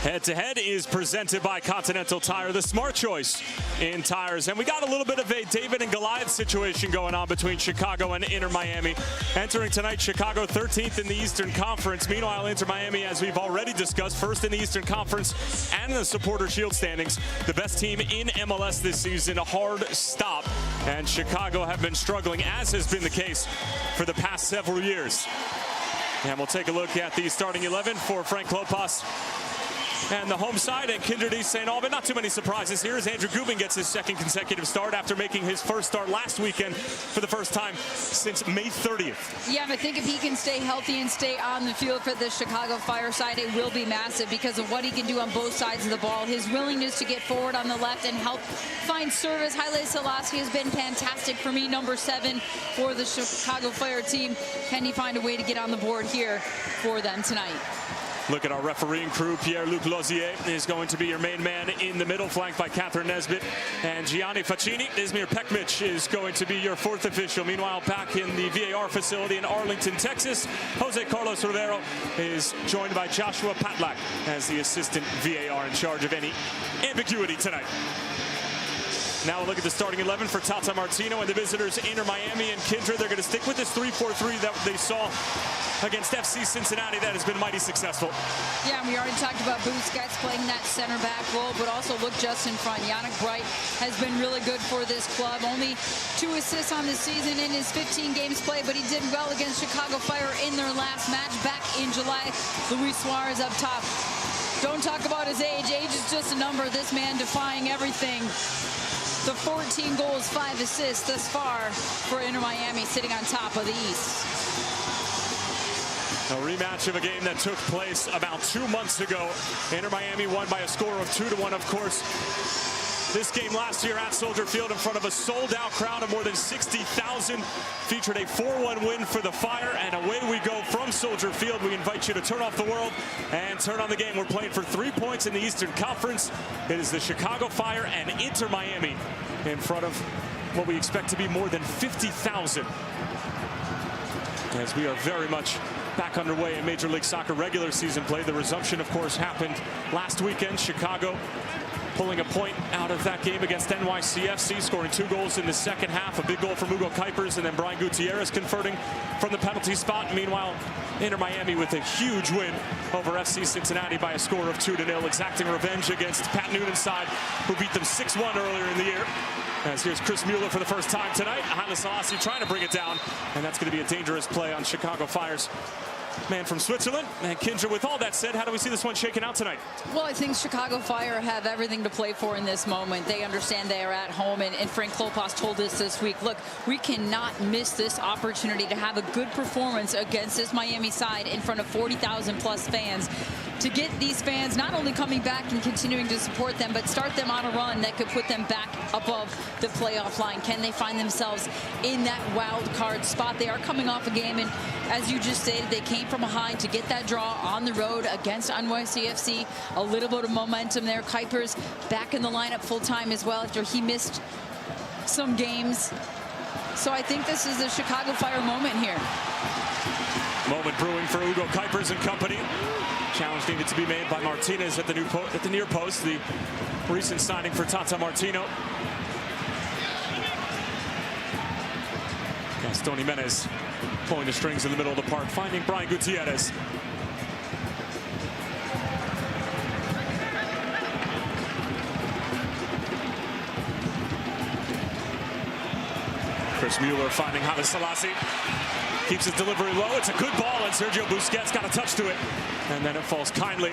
Head-to-Head is presented by Continental Tire, the smart choice in tires. And we got a little bit of a David and Goliath situation going on between Chicago and Inter Miami. Entering tonight, Chicago 13th in the Eastern Conference. Meanwhile, Inter Miami, as we've already discussed, first in the Eastern Conference and in the Supporter Shield standings. The best team in MLS this season, a hard stop. And Chicago have been struggling, as has been the case for the past several years. And we'll take a look at the starting 11 for Frank Klopas and the home side, and Kindred East St. Albans. Not too many surprises here as Andrew Gubin gets his second consecutive start after making his first start last weekend for the first time since May 30th. Yeah, and I think if he can stay healthy and stay on the field for the Chicago Fire side, it will be massive because of what he can do on both sides of the ball. His willingness to get forward on the left and help find service. Haile Selassie has been fantastic for me, number 7 for the Chicago Fire team. Can he find a way to get on the board here for them tonight? Look at our refereeing crew. Pierre-Luc Lozier is going to be your main man in the middle, flanked by Catherine Nesbitt and Gianni Faccini. Izmir Pekmic is going to be your 4th official. Meanwhile, back in the VAR facility in Arlington, Texas, Jose Carlos Rivero is joined by Joshua Patlak as the assistant VAR in charge of any ambiguity tonight. Now we'll look at the starting 11 for Tata Martino and the visitors Inter Miami and Kindred. They're going to stick with this 3-4-3 that they saw against FC Cincinnati that has been mighty successful. Yeah, and we already talked about Busquets playing that center back role, but also look just in front. Yannick Bright has been really good for this club. Only 2 assists on the season in his 15 games played, but he did well against Chicago Fire in their last match back in July. Luis Suarez up top. Don't talk about his age. Age is just a number. This man defying everything. The 14 goals, 5 assists thus far for Inter Miami, sitting on top of the East. A rematch of a game that took place about 2 months ago. Inter Miami won by a score of 2-1, of course. This game last year at Soldier Field in front of a sold-out crowd of more than 60,000 featured a 4-1 win for the Fire, and away we go from Soldier Field. We invite you to turn off the world and turn on the game. We're playing for 3 points in the Eastern Conference. It is the Chicago Fire and Inter Miami in front of what we expect to be more than 50,000. As we are very much back underway in Major League Soccer regular season play. The resumption, of course, happened last weekend. Chicago pulling a point out of that game against NYCFC, scoring 2 goals in the second half. A big goal from Hugo Kuipers, and then Brian Gutierrez converting from the penalty spot. Meanwhile, Inter Miami with a huge win over FC Cincinnati by a score of 2-0, exacting revenge against Pat Noonan's side, who beat them 6-1 earlier in the year. As here's Chris Mueller for the first time tonight. Haile Selassie trying to bring it down, and that's going to be a dangerous play on Chicago Fire's man from Switzerland. And Kindred, with all that said, how do we see this one shaking out tonight? Well, I think Chicago Fire have everything to play for in this moment. They understand they are at home, and Frank Klopas told us this week, look, we cannot miss this opportunity to have a good performance against this Miami side in front of 40,000 plus fans. To get these fans not only coming back and continuing to support them, but start them on a run that could put them back above the playoff line. Can they find themselves in that wild card spot? They are coming off a game, and as you just stated, they came from behind to get that draw on the road against NYCFC. A little bit of momentum there. Kuipers back in the lineup full time as well after he missed some games. So I think this is a Chicago Fire moment here. Moment brewing for Hugo Kuipers and company. Challenge needed to be made by Martinez at the near post, the recent signing for Tata Martino. Gastón Jiménez pulling the strings in the middle of the park, finding Brian Gutierrez. Chris Mueller finding Haile Selassie. Keeps his delivery low. It's a good ball, and Sergio Busquets got a touch to it. And then it falls kindly